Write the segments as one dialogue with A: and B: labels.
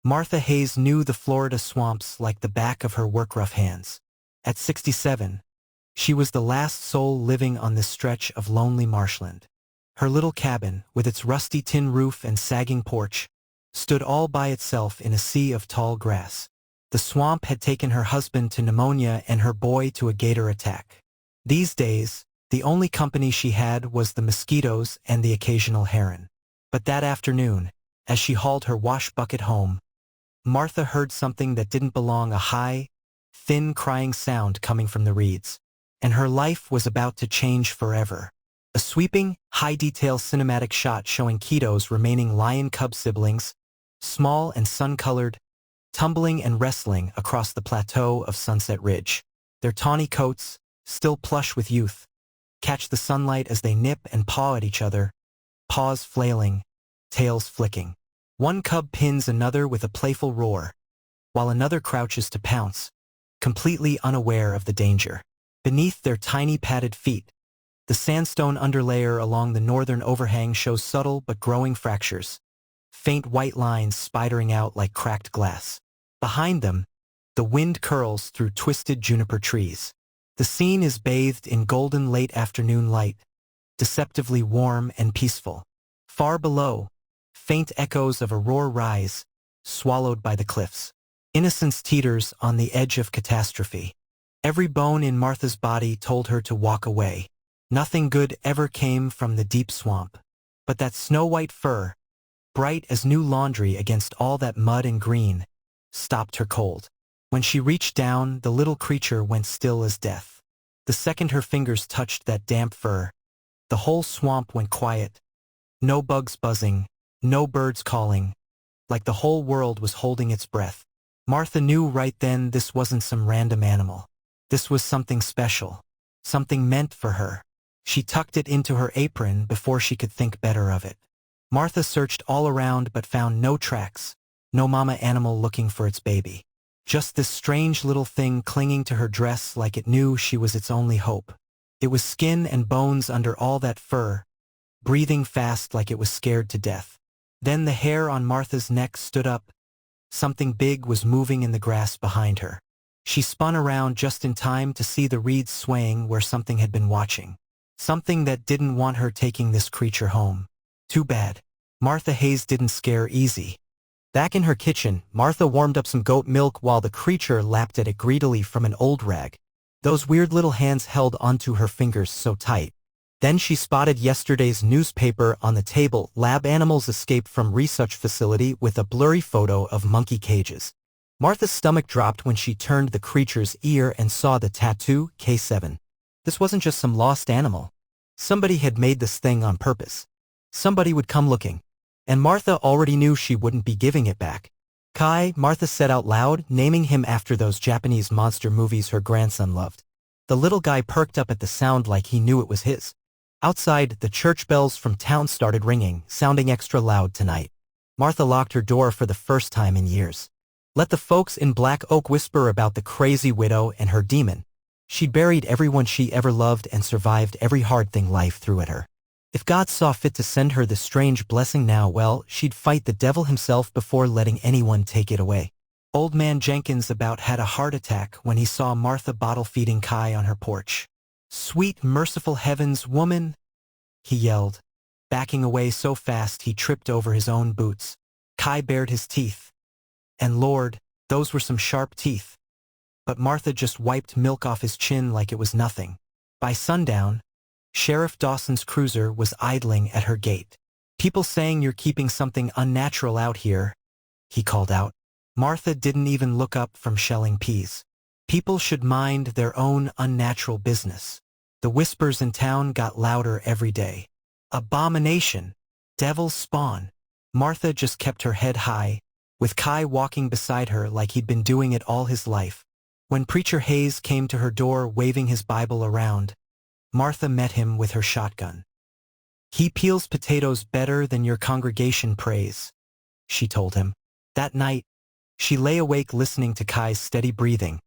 A: Martha Hayes knew the Florida swamps like the back of her work-rough hands. At 67, she was the last soul living on this stretch of lonely marshland. Her little cabin, with its rusty tin roof and sagging porch, stood all by itself in a sea of tall grass. The swamp had taken her husband to pneumonia and her boy to a gator attack. These days, the only company she had was the mosquitoes and the occasional heron. But that afternoon, as she hauled her wash bucket home, Martha heard something that didn't belong, a high, thin crying sound coming from the reeds. And her life was about to change forever. A sweeping, high-detail cinematic shot showing Keto's remaining lion cub siblings, small and sun-colored, tumbling and wrestling across the plateau of Sunset Ridge. Their tawny coats, still plush with youth, catch the sunlight as they nip and paw at each other, paws flailing, tails flicking. One cub pins another with a playful roar, while another crouches to pounce, completely unaware of the danger. Beneath their tiny padded feet, the sandstone underlayer along the northern overhang shows subtle but growing fractures, faint white lines spidering out like cracked glass. Behind them, the wind curls through twisted juniper trees. The scene is bathed in golden late afternoon light, deceptively warm and peaceful. Far below, faint echoes of a roar rise, swallowed by the cliffs. Innocence teeters on the edge of catastrophe. Every bone in Martha's body told her to walk away. Nothing good ever came from the deep swamp. But that snow-white fur, bright as new laundry against all that mud and green, stopped her cold. When she reached down, the little creature went still as death. The second her fingers touched that damp fur, the whole swamp went quiet. No bugs buzzing, no birds calling, like the whole world was holding its breath. Martha knew right then this wasn't some random animal. This was something special, something meant for her. She tucked it into her apron before she could think better of it. Martha searched all around but found no tracks, no mama animal looking for its baby. Just this strange little thing clinging to her dress like it knew she was its only hope. It was skin and bones under all that fur, breathing fast like it was scared to death. Then the hair on Martha's neck stood up. Something big was moving in the grass behind her. She spun around just in time to see the reeds swaying where something had been watching. Something that didn't want her taking this creature home. Too bad. Martha Hayes didn't scare easy. Back in her kitchen, Martha warmed up some goat milk while the creature lapped at it greedily from an old rag. Those weird little hands held onto her fingers so tight. Then she spotted yesterday's newspaper on the table. Lab animals escaped from research facility with a blurry photo of monkey cages. Martha's stomach dropped when she turned the creature's ear and saw the tattoo, K7. This wasn't just some lost animal. Somebody had made this thing on purpose. Somebody would come looking. And Martha already knew she wouldn't be giving it back. Kai, Martha said out loud, naming him after those Japanese monster movies her grandson loved. The little guy perked up at the sound like he knew it was his. Outside, the church bells from town started ringing, sounding extra loud tonight. Martha locked her door for the first time in years. Let the folks in Black Oak whisper about the crazy widow and her demon. She'd buried everyone she ever loved and survived every hard thing life threw at her. If God saw fit to send her this strange blessing now, well, she'd fight the devil himself before letting anyone take it away. Old man Jenkins about had a heart attack when he saw Martha bottle-feeding Kai on her porch. "Sweet, merciful heavens, woman!" he yelled, backing away so fast he tripped over his own boots. Kai bared his teeth. And Lord, those were some sharp teeth. But Martha just wiped milk off his chin like it was nothing. By sundown, Sheriff Dawson's cruiser was idling at her gate. "People saying you're keeping something unnatural out here," he called out. Martha didn't even look up from shelling peas. People should mind their own unnatural business. The whispers in town got louder every day. Abomination! Devil's spawn! Martha just kept her head high, with Kai walking beside her like he'd been doing it all his life. When Preacher Hayes came to her door waving his Bible around, Martha met him with her shotgun. "He peels potatoes better than your congregation prays," she told him. That night, she lay awake listening to Kai's steady breathing,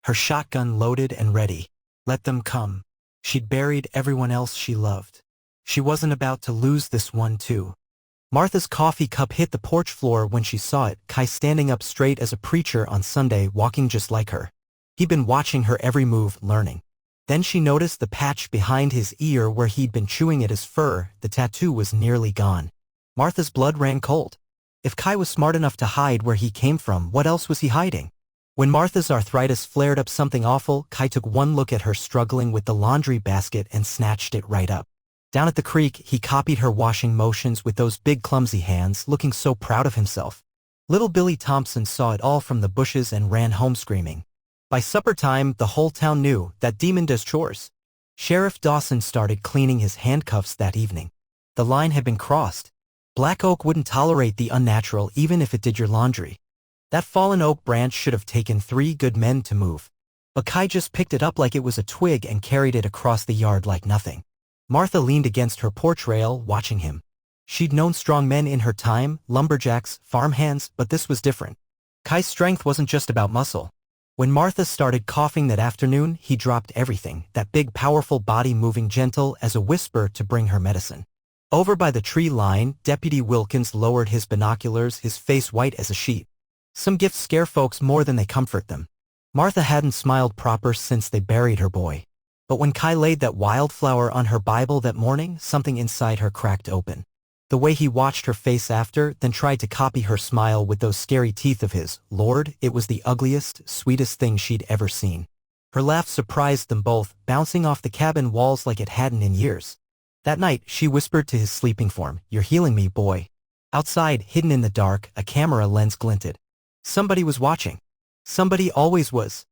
A: her shotgun loaded and ready. Let them come. She'd buried everyone else she loved. She wasn't about to lose this one too. Martha's coffee cup hit the porch floor when she saw it, Kai standing up straight as a preacher on Sunday, walking just like her. He'd been watching her every move, learning. Then she noticed the patch behind his ear where he'd been chewing at his fur. The tattoo was nearly gone. Martha's blood ran cold. If Kai was smart enough to hide where he came from, what else was he hiding? When Martha's arthritis flared up something awful, Kai took one look at her struggling with the laundry basket and snatched it right up. Down at the creek, he copied her washing motions with those big clumsy hands, looking so proud of himself. Little Billy Thompson saw it all from the bushes and ran home screaming. By supper time, the whole town knew that demon does chores. Sheriff Dawson started cleaning his handcuffs that evening. The line had been crossed. Black oak wouldn't tolerate the unnatural even if it did your laundry. That fallen oak branch should have taken 3 good men to move. But Kai just picked it up like it was a twig and carried it across the yard like nothing. Martha leaned against her porch rail, watching him. She'd known strong men in her time, lumberjacks, farmhands, but this was different. Kai's strength wasn't just about muscle. When Martha started coughing that afternoon, he dropped everything, that big powerful body moving gentle as a whisper to bring her medicine. Over by the tree line, Deputy Wilkins lowered his binoculars, his face white as a sheet. Some gifts scare folks more than they comfort them. Martha hadn't smiled proper since they buried her boy. But when Kai laid that wildflower on her Bible that morning, something inside her cracked open. The way he watched her face after, then tried to copy her smile with those scary teeth of his, Lord, it was the ugliest, sweetest thing she'd ever seen. Her laugh surprised them both, bouncing off the cabin walls like it hadn't in years. That night, she whispered to his sleeping form, "You're healing me, boy." Outside, hidden in the dark, a camera lens glinted. Somebody was watching. Somebody always was.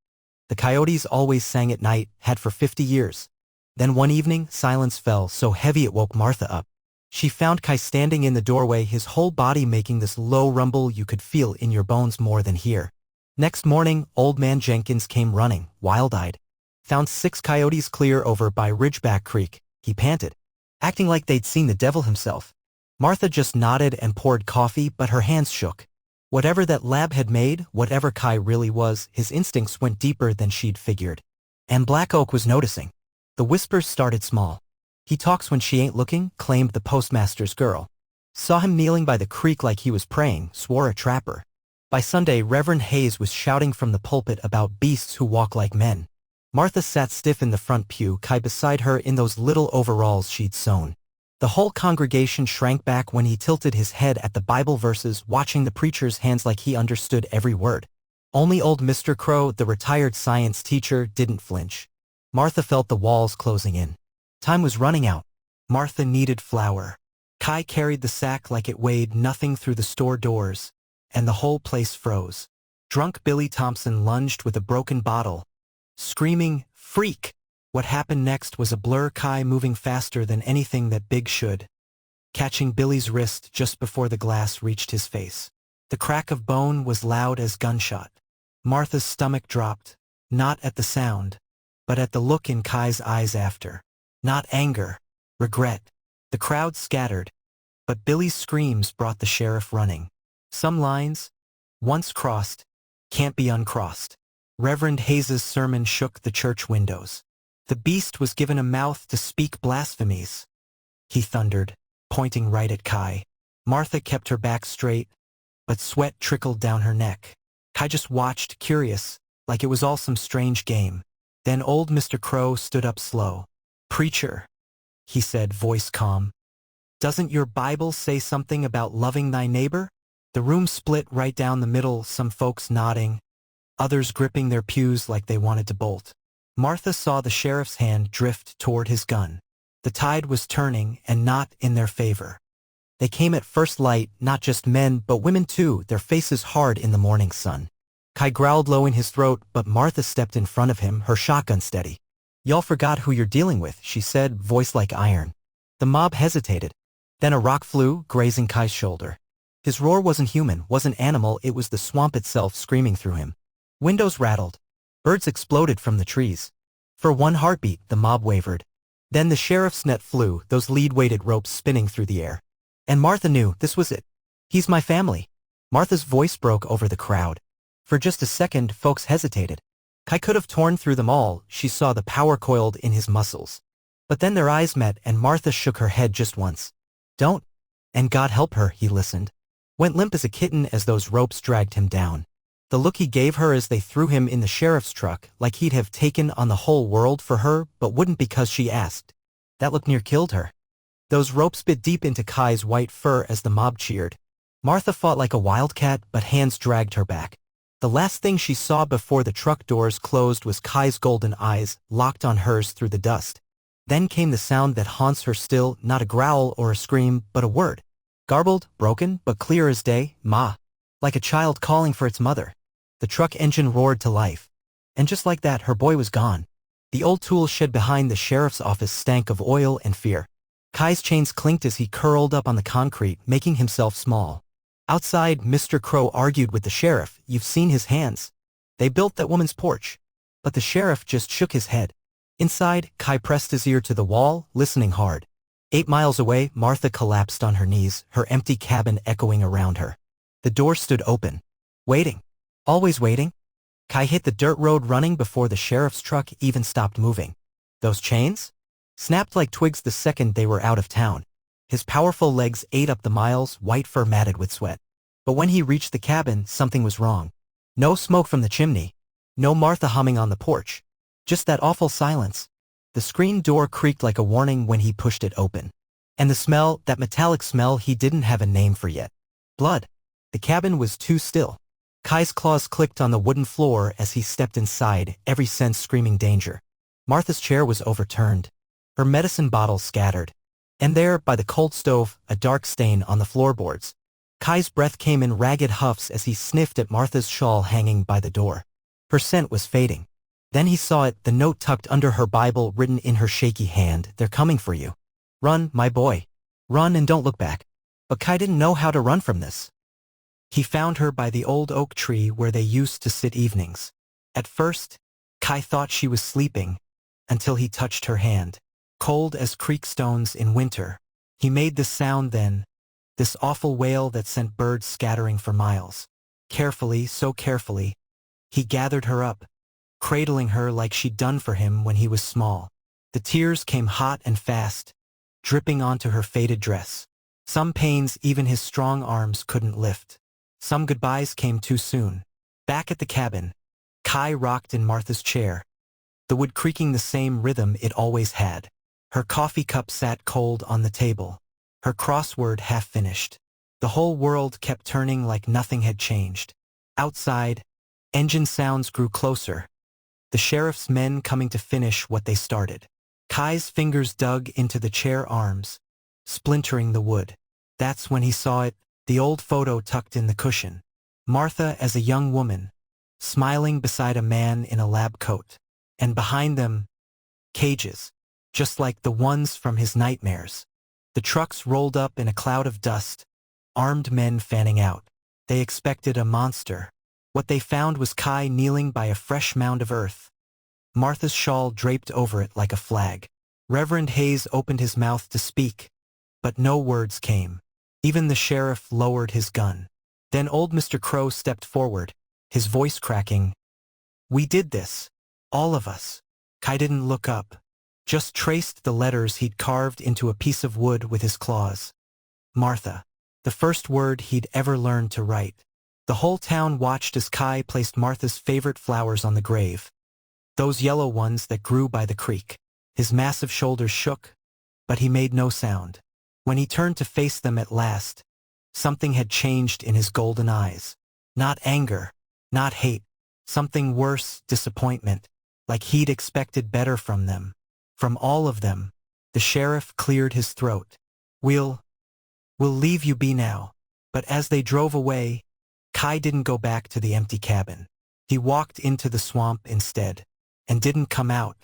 A: The coyotes always sang at night, had for 50 years. Then one evening, silence fell so heavy it woke Martha up. She found Kai standing in the doorway, his whole body making this low rumble you could feel in your bones more than hear. Next morning, Old Man Jenkins came running, wild-eyed. Found 6 coyotes clear over by Ridgeback Creek, he panted, acting like they'd seen the devil himself. Martha just nodded and poured coffee, but her hands shook. Whatever that lab had made, whatever Kai really was, his instincts went deeper than she'd figured. And Black Oak was noticing. The whispers started small. "He talks when she ain't looking," claimed the postmaster's girl. Saw him kneeling by the creek like he was praying, swore a trapper. By Sunday, Reverend Hayes was shouting from the pulpit about beasts who walk like men. Martha sat stiff in the front pew, Kai beside her in those little overalls she'd sewn. The whole congregation shrank back when he tilted his head at the Bible verses, watching the preacher's hands like he understood every word. Only old Mr. Crow, the retired science teacher, didn't flinch. Martha felt the walls closing in. Time was running out. Martha needed flour. Kai carried the sack like it weighed nothing through the store doors, and the whole place froze. Drunk Billy Thompson lunged with a broken bottle, screaming, "Freak!" What happened next was a blur, Kai moving faster than anything that big should, catching Billy's wrist just before the glass reached his face. The crack of bone was loud as gunshot. Martha's stomach dropped, not at the sound, but at the look in Kai's eyes after. Not anger, regret. The crowd scattered, but Billy's screams brought the sheriff running. Some lines, once crossed, can't be uncrossed. Reverend Hayes's sermon shook the church windows. The beast was given a mouth to speak blasphemies, he thundered, pointing right at Kai. Martha kept her back straight, but sweat trickled down her neck. Kai just watched, curious, like it was all some strange game. Then old Mr. Crow stood up slow. "Preacher," he said, voice calm, "doesn't your Bible say something about loving thy neighbor?" The room split right down the middle, some folks nodding, others gripping their pews like they wanted to bolt. Martha saw the sheriff's hand drift toward his gun. The tide was turning, and not in their favor. They came at first light, not just men but women too, their faces hard in the morning sun. Kai growled low in his throat, but Martha stepped in front of him, her shotgun steady. "Y'all forgot who you're dealing with," she said, voice like iron. The mob hesitated. Then a rock flew, grazing Kai's shoulder. His roar wasn't human, wasn't animal, it was the swamp itself screaming through him. Windows rattled. Birds exploded from the trees. For one heartbeat, the mob wavered. Then the sheriff's net flew, those lead-weighted ropes spinning through the air. And Martha knew this was it. "He's my family." Martha's voice broke over the crowd. For just a second, folks hesitated. Kai could have torn through them all, she saw the power coiled in his muscles. But then their eyes met and Martha shook her head just once. "Don't." And God help her, he listened. Went limp as a kitten as those ropes dragged him down. The look he gave her as they threw him in the sheriff's truck, like he'd have taken on the whole world for her, but wouldn't because she asked. That look near killed her. Those ropes bit deep into Kai's white fur as the mob cheered. Martha fought like a wildcat, but hands dragged her back. The last thing she saw before the truck doors closed was Kai's golden eyes, locked on hers through the dust. Then came the sound that haunts her still, not a growl or a scream, but a word. Garbled, broken, but clear as day, Ma. Like a child calling for its mother. The truck engine roared to life. And just like that, her boy was gone. The old tool shed behind the sheriff's office stank of oil and fear. Kai's chains clinked as he curled up on the concrete, making himself small. Outside, Mr. Crow argued with the sheriff. You've seen his hands. They built that woman's porch. But the sheriff just shook his head. Inside, Kai pressed his ear to the wall, listening hard. 8 miles away, Martha collapsed on her knees, her empty cabin echoing around her. The door stood open. Waiting. Always waiting. Kai hit the dirt road running before the sheriff's truck even stopped moving. Those chains? Snapped like twigs the second they were out of town. His powerful legs ate up the miles, white fur matted with sweat. But when he reached the cabin, something was wrong. No smoke from the chimney. No Martha humming on the porch. Just that awful silence. The screen door creaked like a warning when he pushed it open. And the smell, that metallic smell he didn't have a name for yet. Blood. The cabin was too still. Kai's claws clicked on the wooden floor as he stepped inside, every sense screaming danger. Martha's chair was overturned. Her medicine bottle scattered. And there, by the cold stove, a dark stain on the floorboards. Kai's breath came in ragged huffs as he sniffed at Martha's shawl hanging by the door. Her scent was fading. Then he saw it, the note tucked under her Bible written in her shaky hand. They're coming for you. Run, my boy. Run and don't look back. But Kai didn't know how to run from this. He found her by the old oak tree where they used to sit evenings. At first, Kai thought she was sleeping, until he touched her hand. Cold as creek stones in winter. He made this sound then, this awful wail that sent birds scattering for miles. Carefully, so carefully, he gathered her up, cradling her like she'd done for him when he was small. The tears came hot and fast, dripping onto her faded dress. Some pains even his strong arms couldn't lift. Some goodbyes came too soon. Back at the cabin, Kai rocked in Martha's chair, the wood creaking the same rhythm it always had. Her coffee cup sat cold on the table, her crossword half finished. The whole world kept turning like nothing had changed. Outside, engine sounds grew closer, the sheriff's men coming to finish what they started. Kai's fingers dug into the chair arms, splintering the wood. That's when he saw it, the old photo tucked in the cushion. Martha as a young woman, smiling beside a man in a lab coat. And behind them, cages, just like the ones from his nightmares. The trucks rolled up in a cloud of dust, armed men fanning out. They expected a monster. What they found was Kai kneeling by a fresh mound of earth. Martha's shawl draped over it like a flag. Reverend Hayes opened his mouth to speak, but no words came. Even the sheriff lowered his gun. Then old Mr. Crow stepped forward, his voice cracking. We did this. All of us. Kai didn't look up, just traced the letters he'd carved into a piece of wood with his claws. Martha. The first word he'd ever learned to write. The whole town watched as Kai placed Martha's favorite flowers on the grave. Those yellow ones that grew by the creek. His massive shoulders shook, but he made no sound. When he turned to face them at last, something had changed in his golden eyes. Not anger, not hate, something worse, disappointment, like he'd expected better from them. From all of them. The sheriff cleared his throat. We'll leave you be now. But as they drove away, Kai didn't go back to the empty cabin. He walked into the swamp instead, and didn't come out.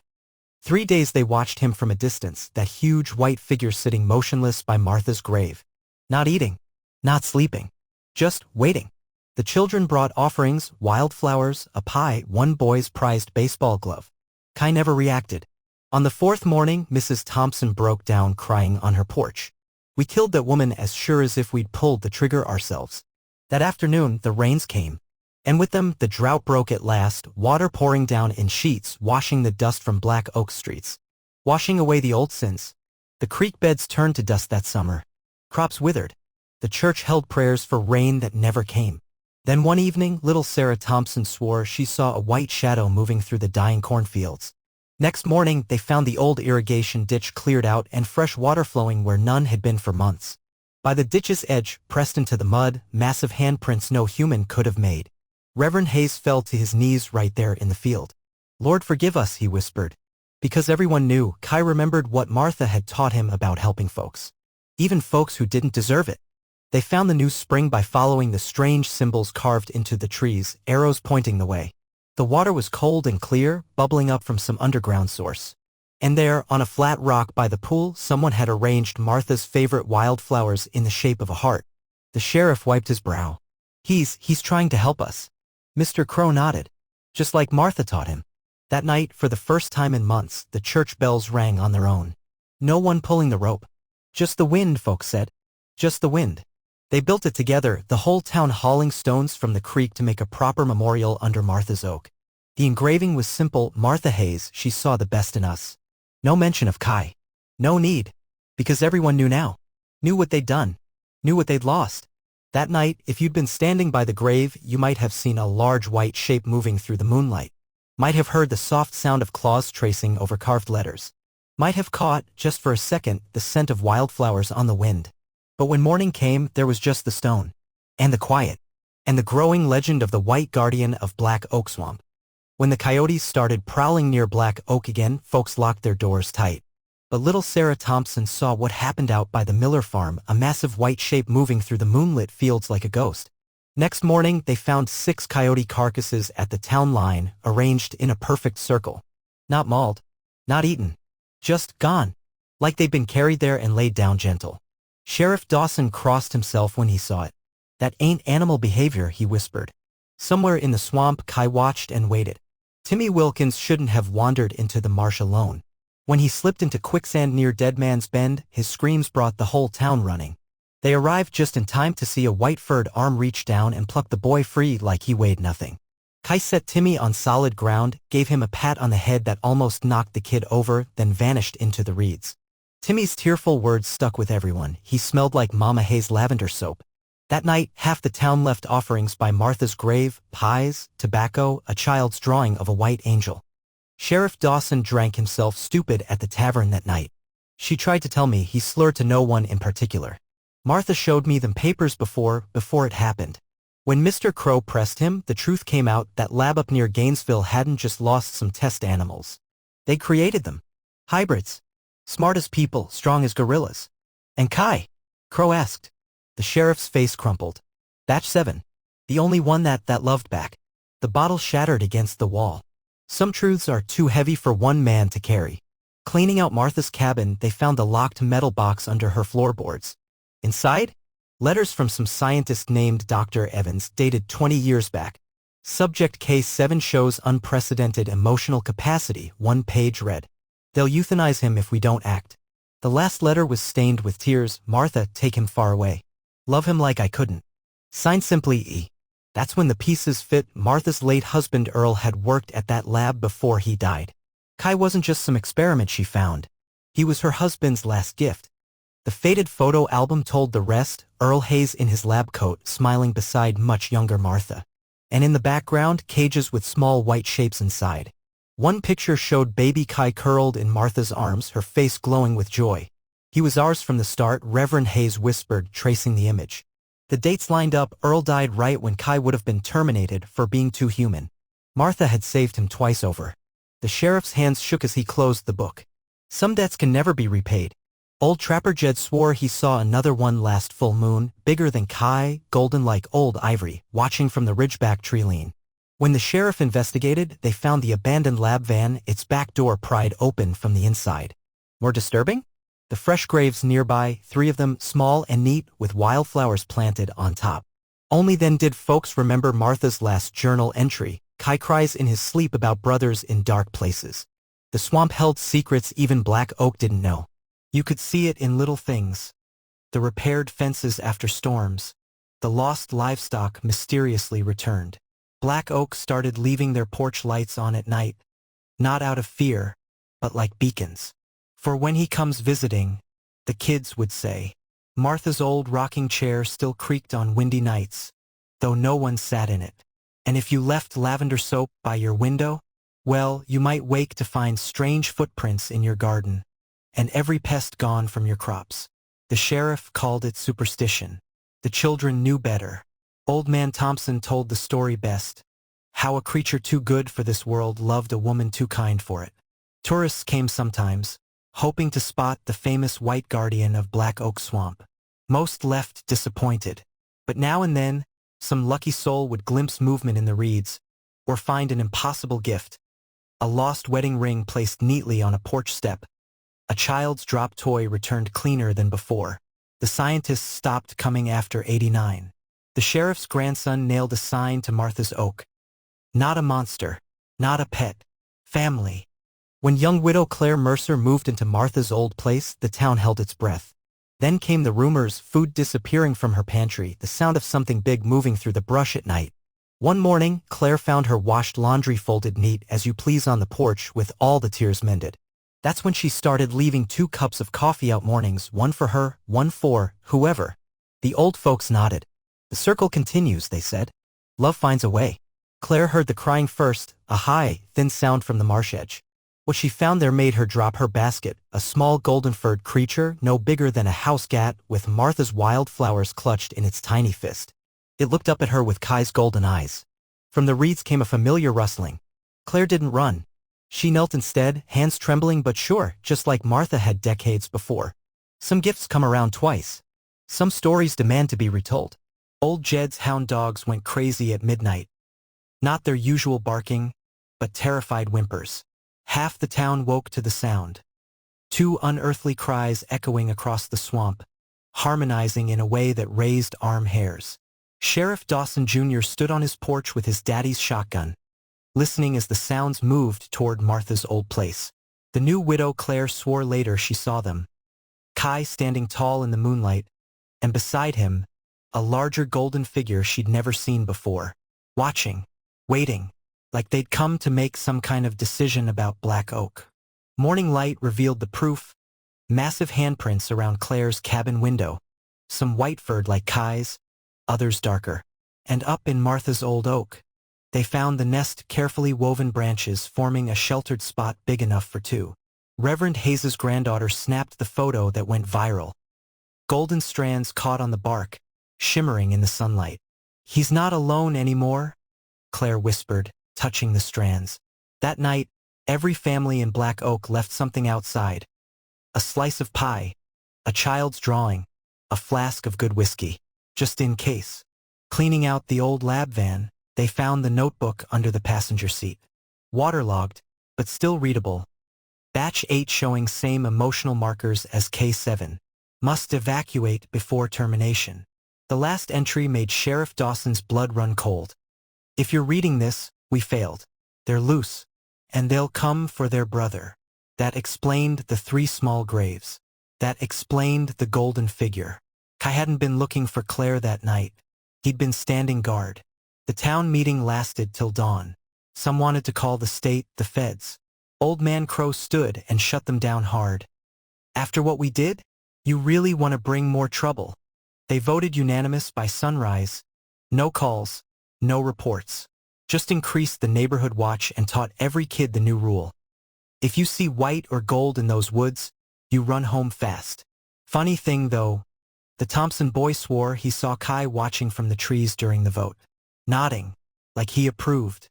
A: 3 days they watched him from a distance, that huge white figure sitting motionless by Martha's grave. Not eating, not sleeping, just waiting. The children brought offerings, wildflowers, a pie, one boy's prized baseball glove. Kai never reacted. On the 4th morning, Mrs. Thompson broke down crying on her porch. We killed that woman as sure as if we'd pulled the trigger ourselves. That afternoon, the rains came. And with them, the drought broke at last, water pouring down in sheets, washing the dust from black oak streets. Washing away the old sins. The creek beds turned to dust that summer. Crops withered. The church held prayers for rain that never came. Then one evening, little Sarah Thompson swore she saw a white shadow moving through the dying cornfields. Next morning, they found the old irrigation ditch cleared out and fresh water flowing where none had been for months. By the ditch's edge, pressed into the mud, massive handprints no human could have made. Reverend Hayes fell to his knees right there in the field. "Lord, forgive us," he whispered. Because everyone knew, Kai remembered what Martha had taught him about helping folks. Even folks who didn't deserve it. They found the new spring by following the strange symbols carved into the trees, arrows pointing the way. The water was cold and clear, bubbling up from some underground source. And there, on a flat rock by the pool, someone had arranged Martha's favorite wildflowers in the shape of a heart. The sheriff wiped his brow. He's trying to help us." Mr. Crow nodded. "Just like Martha taught him." That night, for the first time in months, the church bells rang on their own. No one pulling the rope. "Just the wind," folks said. Just the wind. They built it together, the whole town hauling stones from the creek to make a proper memorial under Martha's oak. The engraving was simple: "Martha Hayes, she saw the best in us." No mention of Kai. No need. Because everyone knew now. Knew what they'd done. Knew what they'd lost. That night, if you'd been standing by the grave, you might have seen a large white shape moving through the moonlight. Might have heard the soft sound of claws tracing over carved letters. Might have caught, just for a second, the scent of wildflowers on the wind. But when morning came, there was just the stone. And the quiet. And the growing legend of the white guardian of Black Oak Swamp. When the coyotes started prowling near Black Oak again, folks locked their doors tight. But little Sarah Thompson saw what happened out by the Miller farm, a massive white shape moving through the moonlit fields like a ghost. Next morning, they found 6 coyote carcasses at the town line, arranged in a perfect circle. Not mauled. Not eaten. Just gone. Like they'd been carried there and laid down gentle. Sheriff Dawson crossed himself when he saw it. "That ain't animal behavior," he whispered. Somewhere in the swamp, Kai watched and waited. Timmy Wilkins shouldn't have wandered into the marsh alone. When he slipped into quicksand near Dead Man's Bend, his screams brought the whole town running. They arrived just in time to see a white-furred arm reach down and pluck the boy free like he weighed nothing. Kai set Timmy on solid ground, gave him a pat on the head that almost knocked the kid over, then vanished into the reeds. Timmy's tearful words stuck with everyone. He smelled like Mama Hayes' lavender soap. That night, half the town left offerings by Martha's grave, pies, tobacco, a child's drawing of a white angel. Sheriff Dawson drank himself stupid at the tavern that night. "She tried to tell me," he slurred to no one in particular. "Martha showed me them papers before it happened." When Mr. Crow pressed him, the truth came out that lab up near Gainesville hadn't just lost some test animals. They created them. Hybrids. Smart as people, strong as gorillas. "And Kai?" Crow asked. The sheriff's face crumpled. "Batch 7. The only one that loved back." The bottle shattered against the wall. Some truths are too heavy for one man to carry. Cleaning out Martha's cabin, they found the locked metal box under her floorboards. Inside? Letters from some scientist named Dr. Evans, dated 20 years back. Subject Case 7 shows unprecedented emotional capacity, one page read. "They'll euthanize him if we don't act." The last letter was stained with tears. "Martha, take him far away. Love him like I couldn't." Signed simply E. That's when the pieces fit. Martha's late husband Earl had worked at that lab before he died. Kai wasn't just some experiment she found. He was her husband's last gift. The faded photo album told the rest, Earl Hayes in his lab coat, smiling beside much younger Martha. And in the background, cages with small white shapes inside. One picture showed baby Kai curled in Martha's arms, her face glowing with joy. "He was ours from the start," Reverend Hayes whispered, tracing the image. The dates lined up. Earl died right when Kai would have been terminated for being too human. Martha had saved him twice over. The sheriff's hands shook as he closed the book. Some debts can never be repaid. Old Trapper Jed swore he saw another one last full moon, bigger than Kai, golden like old ivory, watching from the ridgeback tree lean. When the sheriff investigated, they found the abandoned lab van, its back door pried open from the inside. More disturbing? The fresh graves nearby, 3 of them, small and neat, with wildflowers planted on top. Only then did folks remember Martha's last journal entry. Kai cries in his sleep about brothers in dark places. The swamp held secrets even Black Oak didn't know. You could see it in little things. The repaired fences after storms. The lost livestock mysteriously returned. Black Oak started leaving their porch lights on at night. Not out of fear, but like beacons. For when he comes visiting, the kids would say, Martha's old rocking chair still creaked on windy nights, though no one sat in it. And if you left lavender soap by your window, well, you might wake to find strange footprints in your garden, and every pest gone from your crops. The sheriff called it superstition. The children knew better. Old Man Thompson told the story best, how a creature too good for this world loved a woman too kind for it. Tourists came sometimes, hoping to spot the famous white guardian of Black Oak Swamp. Most left disappointed, but now and then, some lucky soul would glimpse movement in the reeds, or find an impossible gift. A lost wedding ring placed neatly on a porch step. A child's dropped toy returned cleaner than before. The scientists stopped coming after '89. The sheriff's grandson nailed a sign to Martha's oak. Not a monster, not a pet, family. When young widow Claire Mercer moved into Martha's old place, the town held its breath. Then came the rumors, food disappearing from her pantry, the sound of something big moving through the brush at night. One morning, Claire found her washed laundry folded neat as you please on the porch with all the tears mended. That's when she started leaving 2 cups of coffee out mornings, one for her, one for whoever. The old folks nodded. The circle continues, they said. Love finds a way. Claire heard the crying first, a high, thin sound from the marsh edge. What she found there made her drop her basket, a small golden-furred creature no bigger than a house cat with Martha's wildflowers clutched in its tiny fist. It looked up at her with Kai's golden eyes. From the reeds came a familiar rustling. Claire didn't run. She knelt instead, hands trembling but sure, just like Martha had decades before. Some gifts come around twice. Some stories demand to be retold. Old Jed's hound dogs went crazy at midnight. Not their usual barking, but terrified whimpers. Half the town woke to the sound. 2 unearthly cries echoing across the swamp, harmonizing in a way that raised arm hairs. Sheriff Dawson Jr. stood on his porch with his daddy's shotgun, listening as the sounds moved toward Martha's old place. The new widow Claire swore later she saw them. Kai standing tall in the moonlight, and beside him, a larger golden figure she'd never seen before. Watching, waiting, like they'd come to make some kind of decision about Black Oak. Morning light revealed the proof, massive handprints around Claire's cabin window, some white-furred like Kai's, others darker. And up in Martha's old oak, they found the nest, carefully woven branches forming a sheltered spot big enough for 2. Reverend Hayes's granddaughter snapped the photo that went viral. Golden strands caught on the bark, shimmering in the sunlight. He's not alone anymore, Claire whispered, touching the strands. That night, every family in Black Oak left something outside. A slice of pie, a child's drawing, a flask of good whiskey, just in case. Cleaning out the old lab van, they found the notebook under the passenger seat. Waterlogged, but still readable. Batch 8 showing same emotional markers as K7. Must evacuate before termination. The last entry made Sheriff Dawson's blood run cold. If you're reading this, we failed. They're loose, and they'll come for their brother. That explained the 3 small graves. That explained the golden figure. Kai hadn't been looking for Claire that night. He'd been standing guard. The town meeting lasted till dawn. Some wanted to call the state, the feds. Old Man Crow stood and shut them down hard. After what we did, you really want to bring more trouble. They voted unanimous by sunrise. No calls, no reports. Just increased the neighborhood watch and taught every kid the new rule. If you see white or gold in those woods, you run home fast. Funny thing though, the Thompson boy swore he saw Kai watching from the trees during the vote, nodding, like he approved.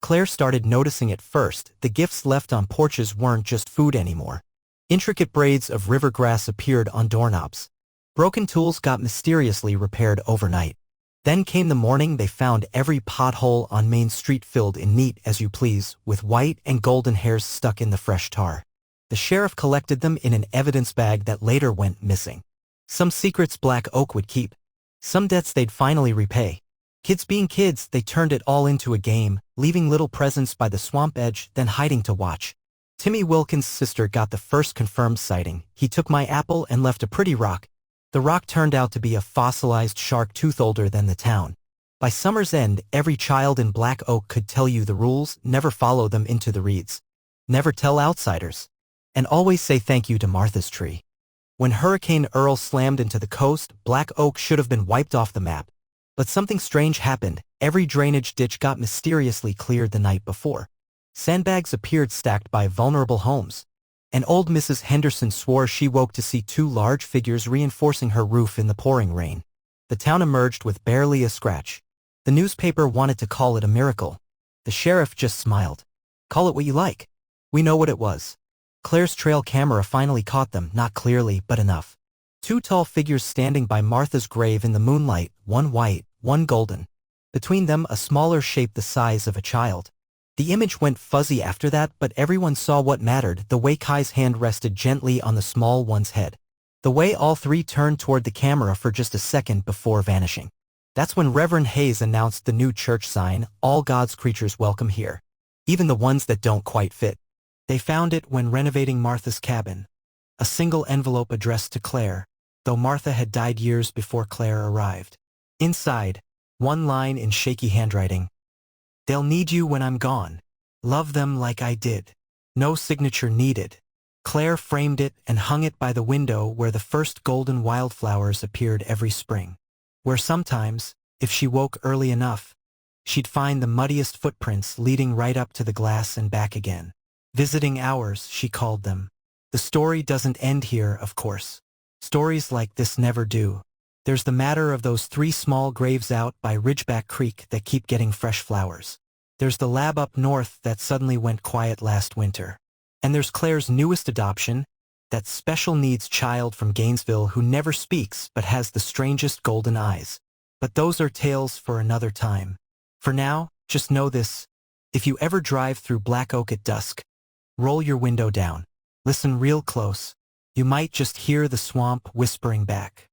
A: Claire started noticing it first. The gifts left on porches weren't just food anymore. Intricate braids of river grass appeared on doorknobs. Broken tools got mysteriously repaired overnight. Then came the morning they found every pothole on Main Street filled in neat as you please, with white and golden hairs stuck in the fresh tar. The sheriff collected them in an evidence bag that later went missing. Some secrets Black Oak would keep. Some debts they'd finally repay. Kids being kids, they turned it all into a game, leaving little presents by the swamp edge, then hiding to watch. Timmy Wilkins' sister got the first confirmed sighting. He took my apple and left a pretty rock. The rock turned out to be a fossilized shark tooth older than the town. By summer's end, every child in Black Oak could tell you the rules, never follow them into the reeds. Never tell outsiders. And always say thank you to Martha's tree. When Hurricane Earl slammed into the coast, Black Oak should have been wiped off the map. But something strange happened. Every drainage ditch got mysteriously cleared the night before. Sandbags appeared stacked by vulnerable homes. And old Mrs. Henderson swore she woke to see two large figures reinforcing her roof in the pouring rain. The town emerged with barely a scratch. The newspaper wanted to call it a miracle. The sheriff just smiled. Call it what you like. We know what it was. Claire's trail camera finally caught them, not clearly, but enough. Two tall figures standing by Martha's grave in the moonlight, one white, one golden. Between them, a smaller shape the size of a child. The image went fuzzy after that, but everyone saw what mattered, the way Kai's hand rested gently on the small one's head. The way all three turned toward the camera for just a second before vanishing. That's when Reverend Hayes announced the new church sign, "All God's creatures welcome here." Even the ones that don't quite fit. They found it when renovating Martha's cabin. A single envelope addressed to Claire, though Martha had died years before Claire arrived. Inside, one line in shaky handwriting. "They'll need you when I'm gone. Love them like I did." No signature needed. Claire framed it and hung it by the window where the first golden wildflowers appeared every spring. Where sometimes, if she woke early enough, she'd find the muddiest footprints leading right up to the glass and back again. Visiting hours, she called them. The story doesn't end here, of course. Stories like this never do. There's the matter of those 3 small graves out by Ridgeback Creek that keep getting fresh flowers. There's the lab up north that suddenly went quiet last winter. And there's Claire's newest adoption, that special needs child from Gainesville who never speaks but has the strangest golden eyes. But those are tales for another time. For now, just know this. If you ever drive through Black Oak at dusk, roll your window down. Listen real close. You might just hear the swamp whispering back.